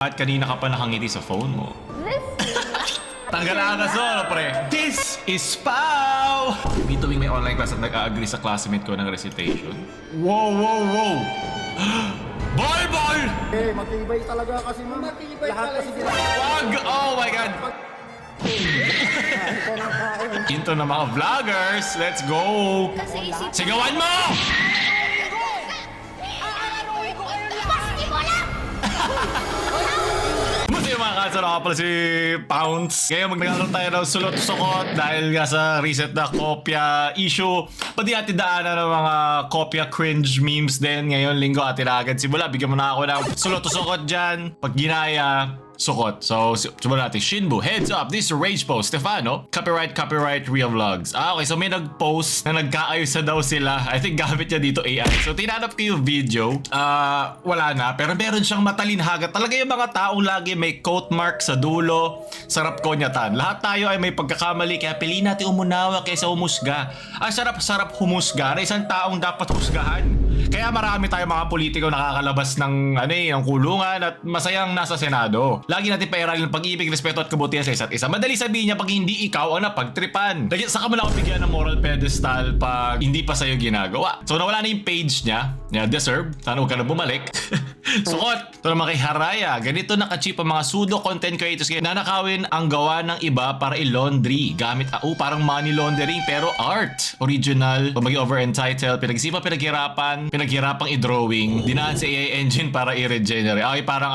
At kanina ka pa nakangiti sa phone mo. Tanggalaan ka solo, pre. This is Pau! May tuwing may online class at nag-a-agree sa classmate ko ng recitation. Wow, wow, wow! Ball, ball! Eh, matibay talaga kasi ma'am. Lahat kasi sila. Wag! Oh my God! Into na mga vloggers. Let's go! Kasi isip Sigawan mo! Masaya mga kasara ka pala si Pounce. Ngayon magnagalang tayo ng sulot-sukot dahil nga sa recent na kopya issue. Pati atin daanan ng mga kopya cringe memes din. Ngayon linggo atin agad simula. Bigyan mo na ako ng sulot-sukot dyan. Pag ginaya, sukot. So, simulan natin. Shinbu, heads up. This is Rage Post. Stefano, copyright, real vlogs. Okay. So, may nag-post na nagkaayos na daw sila. I think gamit niya dito AI. So, tinanap ko yung video. Wala na. Pero meron siyang matalinhaga. Talaga yung mga taong lagi may quote mark sa dulo. Sarap konyatan. Lahat tayo ay may pagkakamali. Kaya piliin natin umunawa kaysa humusga. Ang sarap humusga na isang taong dapat husgahan. Kaya marami tayong mga politiko nakakalabas ng ng kulungan at masayang nasa Senado. Lagi natin pairalin ng pag-ibig, respeto at kabutihan sa isa't isa. Madali sabihin niya pag hindi ikaw ang napagtripan. Saka mo na ako bigyan ng moral pedestal pag hindi pa sa'yo ginagawa. So nawala na yung page niya. Deserve. Sana huwag ka na bumalik. Sukot. Ito naman kay Haraya. Ganito naka-cheap ang mga pseudo content creators kaya nanakawin ang gawa ng iba para i-laundry. Gamit parang money laundering pero art. Original. Pag maging over-entitled. Pinaghirapang i-drawing. Dinaan sa AI engine para i-regenerate. Okay, parang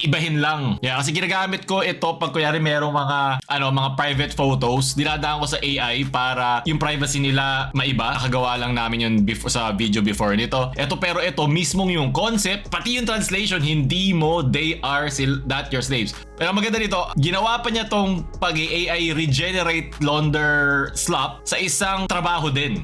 ibahin lang. Yeah, kasi ginagamit ko ito pag kunyari merong mga private photos. Dinadaan ko sa AI para yung privacy nila maiba. Nakagawa lang namin yun sa video before nito. Pero ito mismong yung concept, pati yung translation, hindi mo they are that your slaves. Pero maganda dito, ginawa pa niya tong pag-AI regenerate launder slop sa isang trabaho din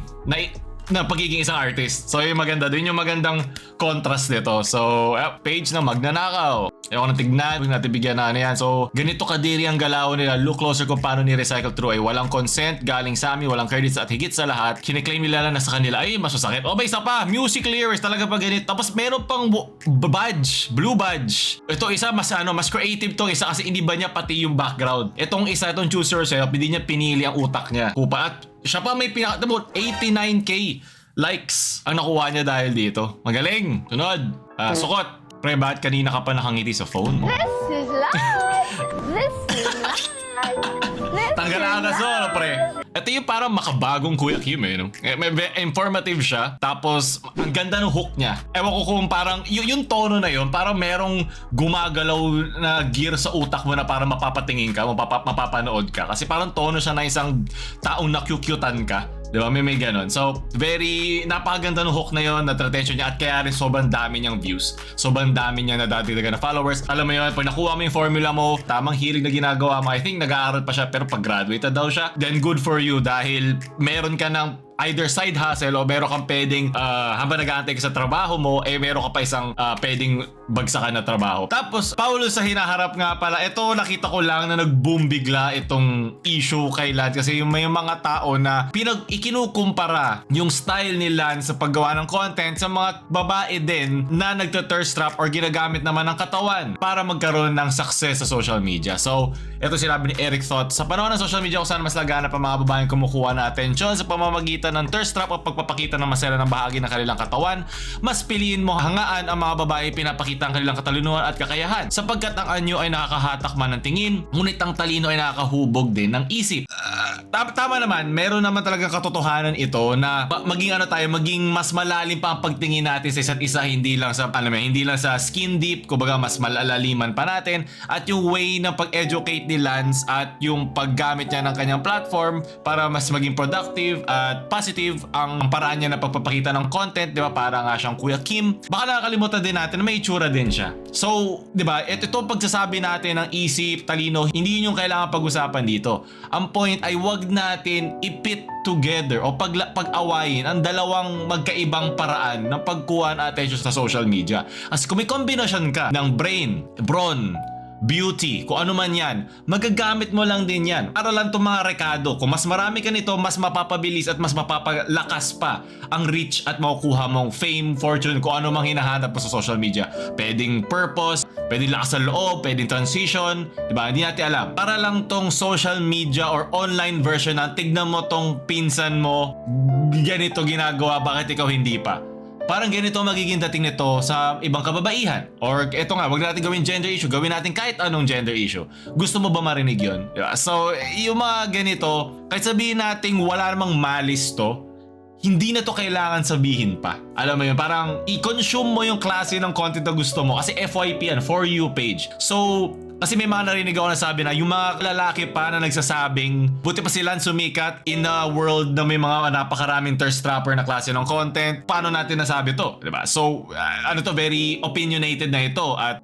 na pagiging isang artist. So yung maganda, dun yung magandang contrast nito. So page na magnanakaw. Ayaw ko na tignan, huwag natin bigyan na yan. So ganito kadiri ang galaw nila. Look closer kung paano ni-recycle through ay walang consent, galing sa amin, walang credits at higit sa lahat. Kiniklaim nila na sa kanila ay mas masakit. O ba isa pa, music lyrics talaga pag ganito. Tapos meron pang badge, blue badge. Ito isa mas creative to. Isa kasi hindi ba niya pati yung background. Itong choose yourself, hindi niya pinili ang utak niya. At siya pa may 89k likes ang nakuha niya dahil dito. Magaling. Sunod. Sukot. Pre, bakit kanina ka pa nakangiti sa phone mo? This is life! This is life! Tanggalaan ka solo, pre. Ito yung parang makabagong Kuya Kim no? Informative siya. Tapos, ang ganda ng hook niya. Ewan ko kung parang, yung tono na yun, parang merong gumagalaw na gear sa utak mo na parang mapapatingin ka, mapapanood ka. Kasi parang tono siya na isang taong nakyukyutan ka. Diba? May ganon. So, napakaganda ng hook na yun, na-retention niya, at kaya rin sobrang dami niyang views. Sobrang dami niya nadadagdagan na followers. Alam mo yun, pag nakuha mo yung formula mo, tamang hilig na ginagawa mo, I think nag-aaral pa siya, pero pag-graduate na daw siya, then good for you dahil meron ka ng either side hustle o meron kang pwedeng habang nag-aantay ka sa trabaho mo, meron ka pa isang pwedeng bagsakan na trabaho. Tapos, Paulo sa hinaharap nga pala, ito nakita ko lang na nag-boom bigla itong issue kay Lance kasi may mga tao na ikinukumpara yung style ni Lance sa paggawa ng content sa mga babae din na nagta-thirst trap or ginagamit naman ng katawan para magkaroon ng success sa social media. So, ito sinabi ni Eric Thought, sa panahon ng social media kung saan mas laganap ang mga babaeng kumukuha na atensyon sa pamamagitan ng thirst trap o pagpapakita ng masaya ng bahagi ng kanilang katawan, mas piliin mo hangaan ang mga babae pinapakita ang kanilang katalinuhan at kakayahan sapagkat ang anyo ay nakakahatak man ng tingin, ngunit ang talino ay nakakahubog din ng isip. Tama naman, meron naman talagang katotohanan ito na maging mas malalim pa ang pagtingin natin sa isa't isa, hindi lang sa skin deep, kumbaga mas malalaliman pa natin, at yung way ng pag-educate ni Lance at yung paggamit niya ng kanyang platform para mas maging productive at positive ang paraan niya na pagpapakita ng content, di ba? Para nga siyang Kuya Kim. Baka nakakalimutan din natin na may itsura din siya. So, di ba? Ito pagsasabi natin ng isip, talino, hindi yun yung kailangan pag-usapan dito. Ang point ay wag natin ipit together o pag-awayin ang dalawang magkaibang paraan ng pagkuha ng attention sa social media. Kasi kung may kombinasyon ka ng brawn, beauty, kung ano man yan, magagamit mo lang din yan. Para lang itong mga rekado. Kung mas marami ka nito, mas mapapabilis at mas mapapalakas pa ang reach at makukuha mong fame, fortune, kung ano mang hinahanap mo sa social media. Pwedeng purpose, pwedeng lakas ng loob, pwedeng transition, diba? Hindi natin alam. Para lang tong social media or online version na tignan mo tong pinsan mo, ganito ginagawa, bakit ikaw hindi pa? Parang ganito magiging dating nito sa ibang kababaihan. Or eto nga, wag natin gawin gender issue, gawin natin kahit anong gender issue. Gusto mo ba marinig yun? Diba? So, yung mga ganito, kahit sabihin natin wala namang malis to, hindi na to kailangan sabihin pa. Alam mo yun, parang i-consume mo yung klase ng content na gusto mo. Kasi FYP yan, For You page. So, kasi may mga narinig ako na sabi na yung mga lalaki pa na nagsasabing buti pa silang sumikat in a world na may mga napakaraming thirst trapper na klase ng content. Paano natin nasabi to? Diba? So, ano to, very opinionated na ito. At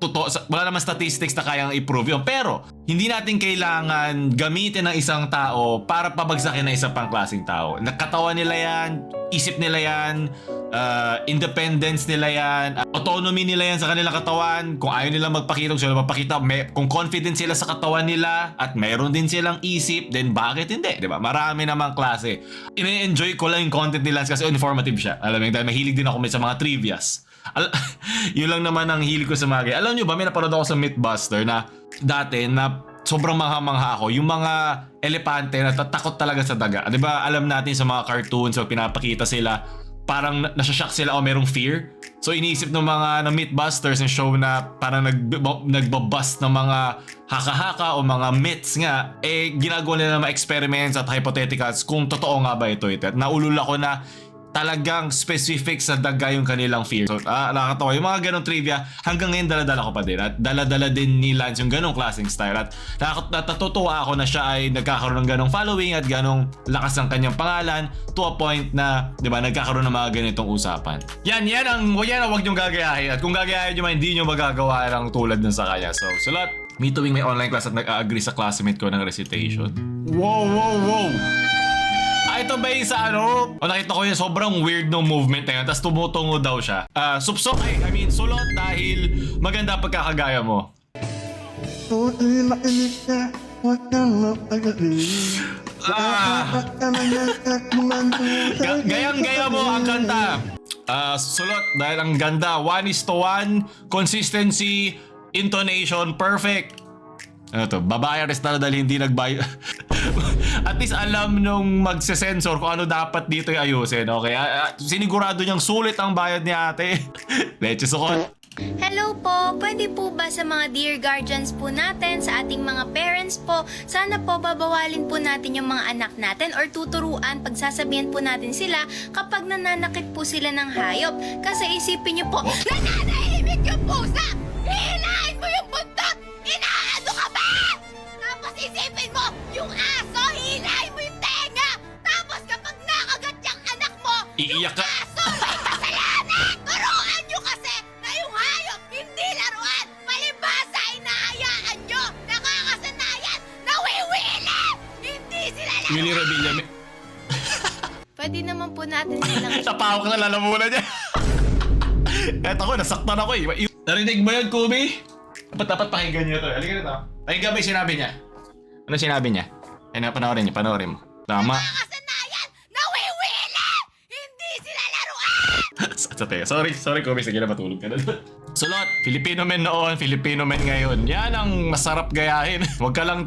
wala naman statistics na kayang i-prove yun. Pero, hindi natin kailangan gamitin ng isang tao para pabagsakin ng isang pang klaseng tao. Katawan nila yan, isip nila yan, independence nila yan, autonomy nila yan sa kanilang katawan. Kung ayaw nila magpakita, kung sila magpakita, kung confident sila sa katawan nila at mayroon din silang isip, then bakit hindi? Diba? Marami namang klase. Ine-enjoy ko lang yung content nila kasi informative siya. Alam mo, dahil mahilig din ako sa mga trivias. Yun lang naman ang hilig ko sa mga. Alam nyo ba, may napanood ako sa Mythbuster na dati na sobrang mangha-mangha ako. Yung mga elepante na takot talaga sa daga. Di ba alam natin sa mga cartoons, so pinapakita sila, parang nasashock sila o merong fear. So iniisip ng mga Mythbusters ng show na parang nagbabust ng mga haka-haka o mga myths nga, ginagawa nila ng mga experiments at hypotheticals kung totoo nga ba ito. At naulol ako na talagang specific sa daga yung kanilang fear. So, nakakatawa. Yung mga ganong trivia, hanggang ngayon daladala ko pa din. At daladala din ni Lance yung ganong klaseng style. At natutuwa ako na siya ay nagkakaroon ng ganong following at ganong lakas ng kanyang pangalan to a point na, di ba, nagkakaroon ng mga ganitong usapan. Yan ang wag niyong gagayahin. At kung gagayahin nyo man, hindi nyo magagawa ng tulad ng sa kanya. So, sulat. Me tuwing may online class at nag-agree sa classmate ko ng recitation. Wow! Ito ba yung sa ano? O nakita ko yung sobrang weird ng movement na yun. Tapos tumutungo daw siya. Supsok sulot dahil maganda pagkakagaya mo. Gayang-gaya mo ang kanta. Sulot dahil ang ganda. 1:1. Consistency. Intonation. Perfect. Ano to? Babayad na dahil hindi nagbayad. At least alam nung magse-sensor kung ano dapat dito ayusin. Okay? Sinigurado niyang sulit ang bayad ni ate. Leche sukot. Hello po! Pwede po ba sa mga dear guardians po natin, sa ating mga parents po, sana po babawalin po natin yung mga anak natin or tuturuan, pagsasabihan po natin sila kapag nananakit po sila ng hayop. Kasi isipin niyo po, nananahimik yung pusa! Hihilahin mo yung buntot! Inaano ka ba? Tapos isipin mo, yung aso, hihilahin mo yung tenga! Tapos kapag nakagat yung anak mo, Iiyak ka. yung aso may kasalanan! Turuan nyo kasi na yung hayop hindi laruan! Palibhasa, inahayaan nyo! Nakakasanayan! Nawiwili! Hindi sila laruan! Willie Rebilla. Pwede naman po natin silang... Napawak na lalamunan niya. Eto ko, nasaktan ako eh. Narinig mo yun, Kubi? Dapat pakinggan niyo to. Halika na to. Pakinggan mo yung sinabi niya. Ano sinabi niya? Ay, panoorin mo. Tama. Nakakasanayan! Nawiwili! Hindi sila laruan! Sorry, Kubi. Sige na, matulog ka na. Sulot, Filipino men noon, Filipino men ngayon. Yan ang masarap gayahin. Huwag kang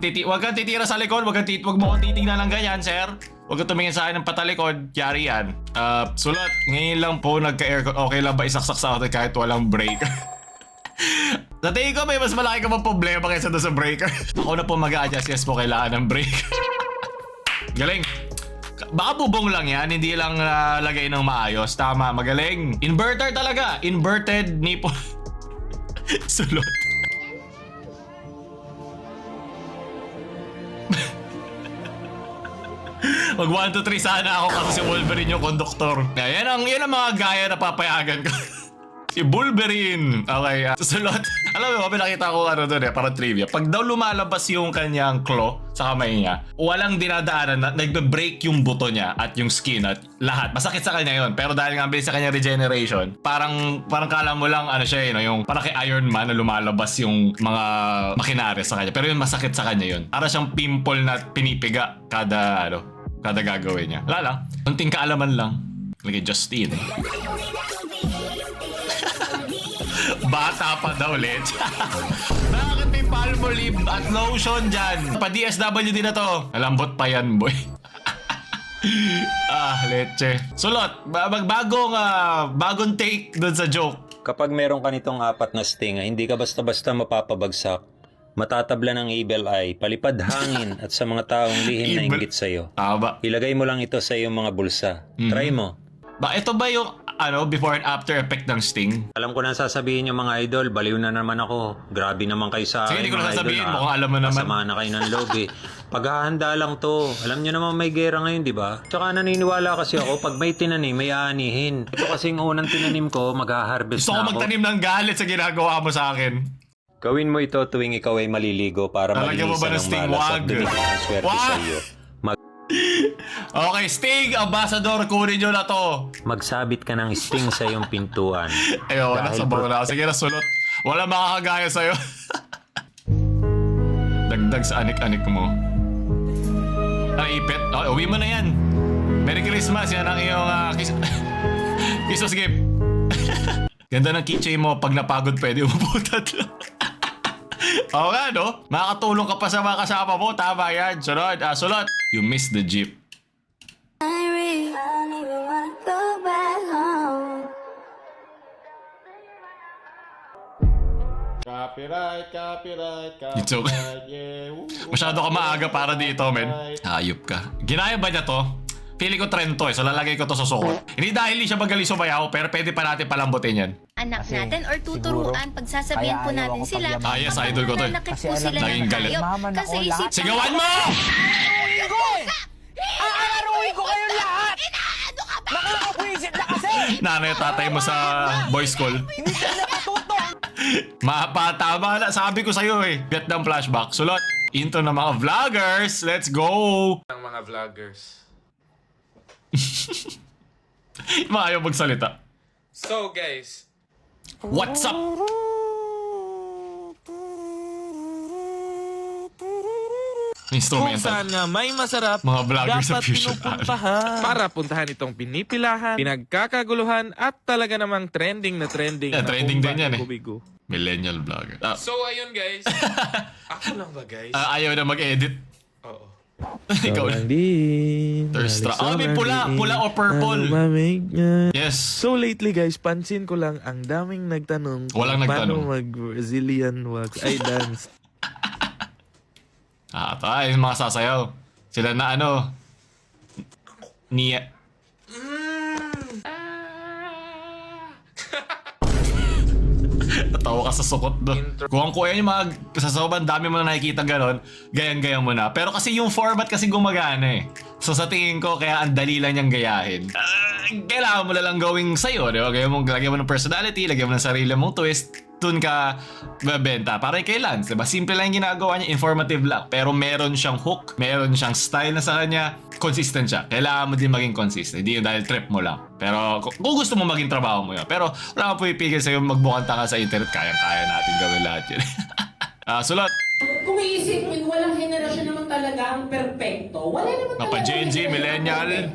titira sa likod, wag mo kong titingnan ng ganyan, sir. Huwag kang tumingin sa akin ng patalikod, yari yan. Sulot, ngayon lang po nagka-aircon. Okay lang ba isaksak sa akin kahit walang breaker? Sa tingin ko may mas malaki ka pang problema kaysa doon sa breaker. Ako na po mag-a-adjust, yes po kailangan ng breaker. Galing. Baka bubong lang yan, hindi lang lagay ng maayos. Tama, magaling. Inverter talaga. Inverted nipple. Sulot. Mag 1, 2, 3 sana ako kasi si Wolverine yung konduktor. Yan ang mga gaya na papayagan ko. Si Wolverine. Okay, susunod. Alam mo, pinakita ko ano doon parang trivia. Pag daw lumalabas yung kanyang claw sa kamay niya, walang dinadaanan na nagbe-break yung buto niya at yung skin at lahat. Masakit sa kanya yon. Pero dahil nga bilis sa kanyang regeneration, parang kala mo lang ano siya, yung parang kay Iron Man na lumalabas yung mga makinari sa kanya. Pero yun masakit sa kanya yun. Para siyang pimple na pinipiga kada gagawin niya. Wala lang. Unting kaalaman lang. Lagi Justine. Bata pa daw, Ledge. Bakit may Palmolive at lotion dyan? Pa-DSW din na to. Malambot pa yan, boy. Leche. Sulot, bagong take dun sa joke. Kapag meron ka nitong 4 na sting, hindi ka basta-basta mapapabagsak. Matatabla ng evil eye, palipad hangin at sa mga taong lihim na Evil- inggit sa'yo. Tama. Ilagay mo lang ito sa iyong mga bulsa. Try mo. Ito ba yung before and after effect ng sting? Alam ko na sasabihin yung mga idol, baliw na naman ako. Grabe naman kayo sa Sige, akin, hindi ko na mga sasabihin. idol, Mukhang alam mo naman. Masama na kayo ng loob eh. Paghahanda lang to. Alam nyo naman may gera ngayon, di ba? Tsaka naniniwala kasi ako, pag may tinanim, may aanihin. Ito kasing unang tinanim ko, mag-harvest Gusto ko na ako. magtanim ng galit sa ginagawa mo sa akin. Gawin mo ito tuwing ikaw ay maliligo para Lalagyan mo ba ng malinisan sting? ng malas Wag. at dumi ang swerte Wag. sa iyo. Okay, Sting, Ambassador, kunin nyo na to. Magsabit ka ng sting sa iyong pintuan. Ayaw, Dahil nasabaw na ako. Sige, nasulot. Wala makakagaya sa'yo. Dagdag sa anik-anik mo. Ipit. Uwi mo na yan. Merry Christmas. Yan ang iyong Christmas gift. Ganda ng keychain mo. Pag napagod, pwede umuputat lang. Oo nga, no? Makakatulong ka pa sa mga kasama mo. Tama yan. Sunod. Sulot. You missed the jeep. Copyright. It's okay. Yeah. Masyado ka maaga para dito, men. Hayop ka. Ginaya ba niya to? Pili ko trend to so lalagay ko to sa sukot. Hindi dahil hindi siya magaling sumayaw, pero pwede pa natin palambutin yan. Anak natin or tuturuan pagsasabihan po natin sila. Yes, idol ko to. Nananakit po sila naging ng galit. hayop. Kasi isip Sigawan mo! Aararuin ko kayong lahat! Nakakapwisit na kasi! Nanay at tatay mo sa voice call. Hindi ka napatuto! Mapatama na. Sabi ko sa'yo Vietnam flashback. Sulot. Into ng mga vloggers. Let's go! Ang mga vloggers. Maayaw magsalita. So guys, What's up? Kung Instrumental. saan nga may masarap, Mga vloggers sa dapat Fusion pinupuntahan. Para puntahan itong pinipilahan, pinagkakaguluhan, at talaga namang trending na trending. Yeah, na trending din yan bigo-bigo. Millennial vlogger. so ayun guys. Ako lang ba guys? Ayaw na mag-edit. Oo. Ikaw na. Thirst trap. May pula. Pula o purple. Yes. So lately guys, pansin ko lang ang daming nagtanong Walang kung nagtanong. paano mag-Brazilian wax ay dance. Tayo yung mga sasayaw. Sila na Nia. Natawa ka sa sukot do. Kung yan yung mga sasawaban, dami mo na nakikita ganon, gayan-gayan mo na. Pero kasi yung format kasi gumagana So sa tingin ko, kaya ang dali lang niyang gayahin. Kailangan mo na lang gawing sa'yo, di ba? Lagyan mo ng personality, lagyan mo ng sarili mong twist, dun ka bebenta. Parang kay Lance, diba? Simple lang yung ginagawa niya, informative lang. Pero meron siyang hook, meron siyang style na sa kanya, consistent siya. Kailangan mo din maging consistent. Hindi yung dahil trip mo lang. Pero kung gusto mo maging trabaho mo yun. Pero wala kang pumipigil sa'yo magbukang tanga sa internet. Kayang-kaya natin gawin lahat yun. Sulot. Kung iisipin, walang henerasyon naman talaga ang perpekto. Wala naman Mapa Gen Z, millennial,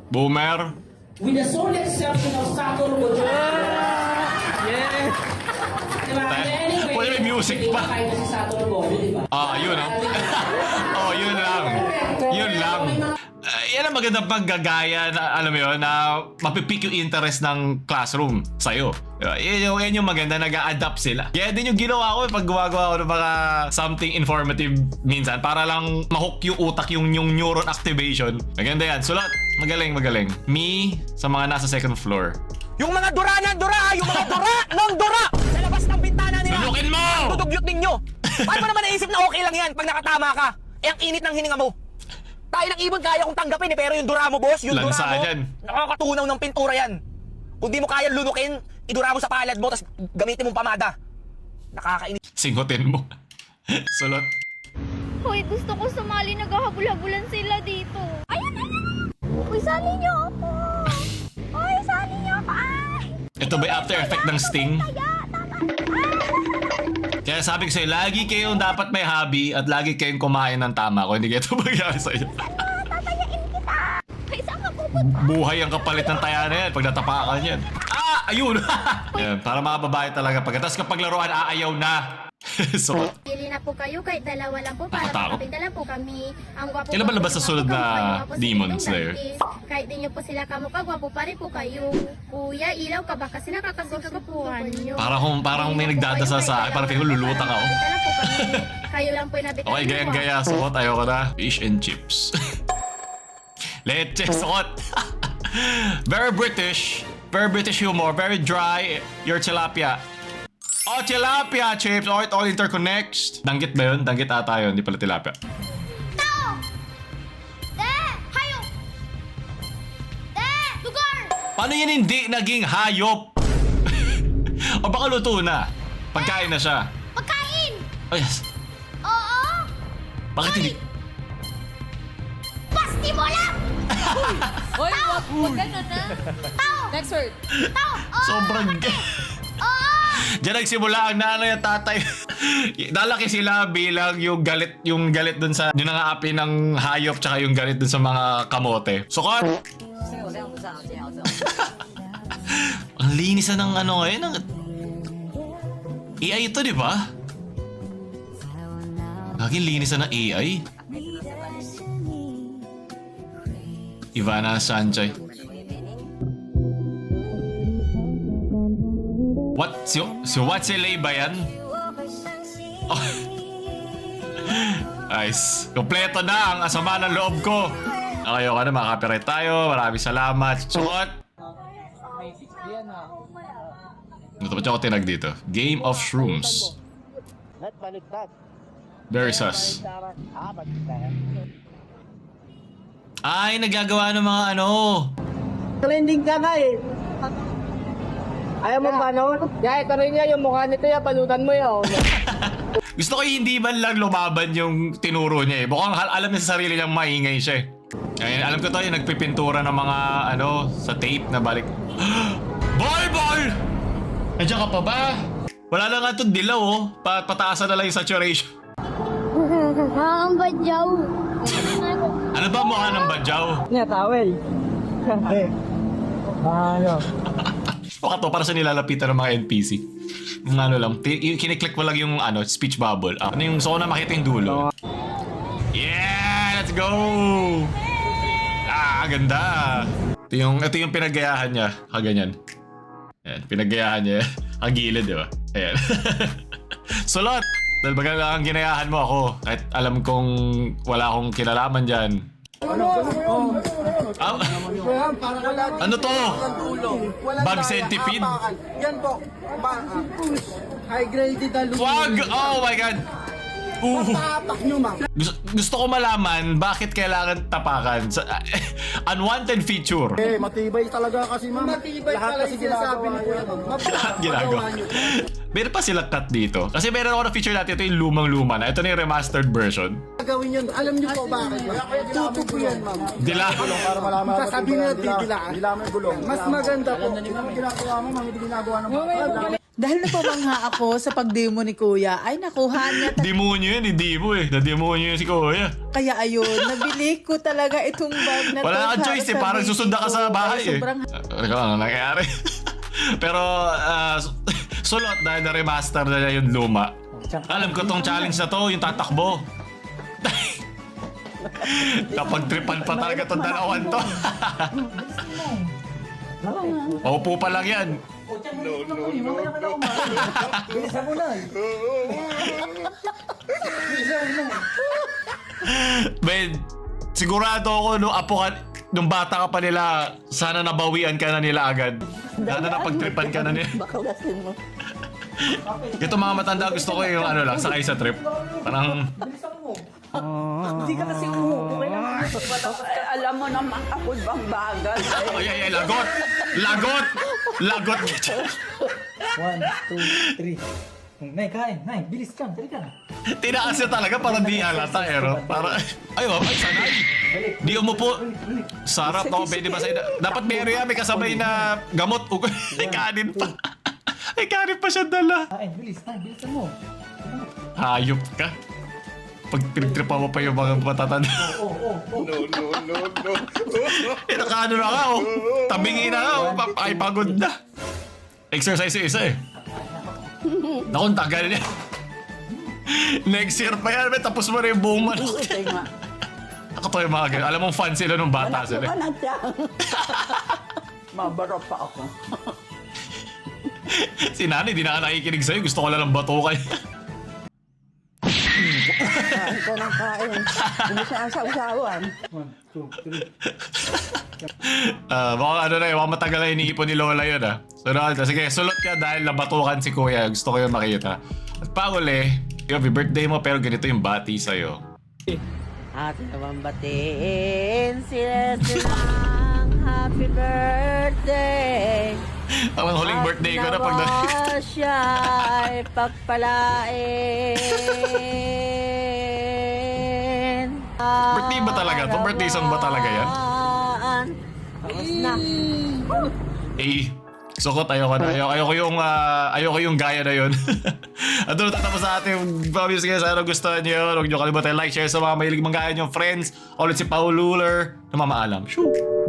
boomer. With the sole exception of Satoru Gojola. Yeah! Diba? Anyway, Wala may music pa. Kahit na si Satoru Gojo, diba? Yun yun lang. Yun lang. Yan ang magandang paggagaya na, alam mo yun, na mapipik yung interest ng classroom sa'yo. Yan yung maganda, nag-a-adapt sila. Kaya din yung ginawa ko pag gumagawa ko ng mga something informative minsan para lang mahook yung utak, yung neuron activation. Maganda yan. Sulat. Magaling. Me, sa mga nasa second floor. Yung mga dura ng dura! Yung mga dura ng dura! Sa labas ng bintana nila! Lulukin mo! Tutugyot ninyo! Paano mo naman naisip na okay lang yan pag nakatama ka? Ang init ng hininga mo. Tayo ng ibon kaya kong tanggapin pero yung dura mo, boss, yung Lansa dura mo, yan. nakakatunaw ng pintura yan. Kung di mo kaya lunukin, idura mo sa palad mo, tapos gamitin mong pamada. Nakakainis. Singutin mo. Sulot. Hoy, gusto ko sumali. Naghahabol-habulan sila dito. Ayan, ayan! Uy, sali niyo ako! Uy, sali niyo ako! Ay! Ito ba yung after effect ng Sting? Kaya sabi ko sa'yo, lagi kayong dapat may hobby at lagi kayong kumain ng tama ko. Hindi kaya ito magyari sa'yo. Tatayain kita! Ay, saan ka pupunta? Buhay ang kapalit ng taya na yan pag natapakan yan. Ah! Ayun! Yan, para mga babae talaga. Pagkatapos kapag laruan, aayaw na. So, Pili na po kayo, kahit dalawa lang po, para Nakatakot. makapigala po kami. Ang gwapo Kailan ba po labas sa po, sunod gwapo na po kayo, gwapo si Demon Dingdong Slayer? Dantes. Kahit di nyo po sila kamukha, gwapo pa rin po kayo. Kuya, ilaw ka ba? Kasi nakakasikapuhan nyo. parang may nagdadasal sa akin. Parang feeling ko lulutang ako. Nabitala po kami. Kayo lang po yung nabitala. Okay, gayang-gaya. Suot, ayoko na. Fish and chips. Leche, suot. Very British. Very British humor. Very dry. Your tilapia. Oh, tilapia chips. Oh, it all interconnects. Danggit ba yun? Danggit ata yun. Hindi pala tilapia. Tao! De! Hayop! De! Lugar! Paano yan hindi naging hayop? O baka luto na? Pagkain na siya. Pagkain! Oh, yes. Oo! Bakit hindi? Pasti mo lang! Hoy, wag ganun na. Tao! Next word. Tao! Oo! Sobrang Oo! Diyan nagsimula ang nanay at tatay. Nalaki sila bilang yung galit dun sa yung nangaapi ng hayop tsaka yung galit dun sa mga kamote. Sukot! Ang linis na ng ano ngayon. AI ito, di ba? Laging linis na ng AI. Ivana Sanchez. What? Si Watselay ba yan? Oh. Nice. Kompleto na ang asama ng loob ko. Okay, okay na. Makaka-copyright tayo. Maraming salamat. Sukot. Ano ba ako tinag dito? Game of Shrooms. Very sus. Ay, nagagawa ng mga ano. Trending ka nga eh. Ayaw mo ba noon? Yeah, ito rin niya yung mukha nito ya, palutan mo yun. Gusto ko hindi man lang lumaban yung tinuro niya eh. Mukhang alam niya sa sarili niyang maingay siya eh. Ayun, alam ko to yung nagpipintura ng mga ano sa tape na balik. Ball! Nandiyan ka pa ba? Wala na nga itong dilaw oh. Pataasan na lang yung saturation. Ang badyaw. Ano ba mukha ng badyaw? Niya, towel. Ano? Baka to para sa nilalapitan ng mga NPC. Yung ano lang, kiniklik mo lang yung ano, speech bubble. Ano yung so na makita yung dulo. Yeah! Let's go! Ah, ganda! Ito yung pinagayahan niya. Kaganyan. Ayan, pinagayahan niya. Ang gilid, di ba? Ayan. Sulot! Dahil baga ang ginayahan mo ako. Kahit alam kong wala akong kinalaman dyan. Ano to? Bag centipede? Yan po. High graded aluminum. Wag! Oh my God! Tapak nyo, ma'am. Gusto ko malaman bakit kailangan tapakan. Unwanted feature. Eh, matibay talaga kasi, ma'am. Matibay pala yung sinasabi ni Kuya. Lahat ginagawa. Meron pa sila cut dito. Kasi meron ako na feature natin. Ito yung lumang-luma na. Ito na yung remastered version. Gagawin yun. Alam nyo po bakit? Tuto po yan, ma'am. Dila. Sasabihin natin dilaan. Mas maganda po. Ang ginagawa mo, ma'am, hindi ginagawa ng mga. Dahil napamangha ako sa pagdemo ni Kuya, ay nakuha niya. Demonyo yun. Hindi mo eh. Na-demonyo yun si Kuya. Kaya ayun, nabili ko talaga itong bag na to. Wala kang para choice eh. sa Parang baby susunda ka ko. sa bahay eh. Sobrang Ano nangyayari? Pero sulot dahil na-remaster na niya yung luma. Alam ko tong challenge na to, yung tatakbo. Kapag tripan pa talaga tong dalawan to. Paupo pa lang yan. Bilisan mo na. Ben, sigurado ako nung bata ka pa nila, sana nabawian ka na nila agad. Sana napagtripan ka na nila. Ito mga matanda, gusto ko yung ano lang, sakay sa trip. Parang... Hindi ka kasi umuwi naman. Alam mo naman ako bang bagal. Ay, lagot! Lagot! Lagot! 1, 2, 3. Nay, kain. Nay, bilis ka. Dali ka. Tinaas niya talaga para di halata eh. No? Para, ay, sanay. Di umupo. Sarap, no? Pwede ba sa'yo? Dapat meron yan, may kasabay na gamot. May kanin pa. May kanin pa siya dala. Kain, bilis. Nay, bilisan mo. Hayop ka. Pag pinagtripa mo pa yung mga matatanda. Pinakaano na nga, oh. Tabingi na nga, oh. Ay, pagod na. Exercise yung isa eh. Naku, tagal niya. Next year pa yan, may tapos mo rin yung buong manok. Ako to yung mga ganyan. Alam mong fan sila nung bata sila. Mabarap pa ako. Si Nani, di na ka nakikinig sa'yo. Gusto ko lang batukan. Kain ko ng kain. Hindi siya ang sausawan. 1, 2, 3. Baka ano na yun, baka matagal na iniipon ni Lola yun ah. So sige, sulot ka dahil nabatukan si Kuya. Gusto ko yun makita. At pauli, happy birthday mo pero ganito yung bati sa'yo. Atin naman batiin sila silang happy birthday. Ang huling birthday ko na pag siya ay pagpalain. Birthday ba talaga to? Birthday song ba talaga yan? Tapos na. Eh, sukot, ayoko na. Ayoko yung gaya na yun. At doon tatapos sa ating promise guys. Sana gusto nyo. Huwag nyo kalimutan like, share sa mga mahilig manggaya nyo friends. Ulit si Paul Luller na mamaalam. Shoo!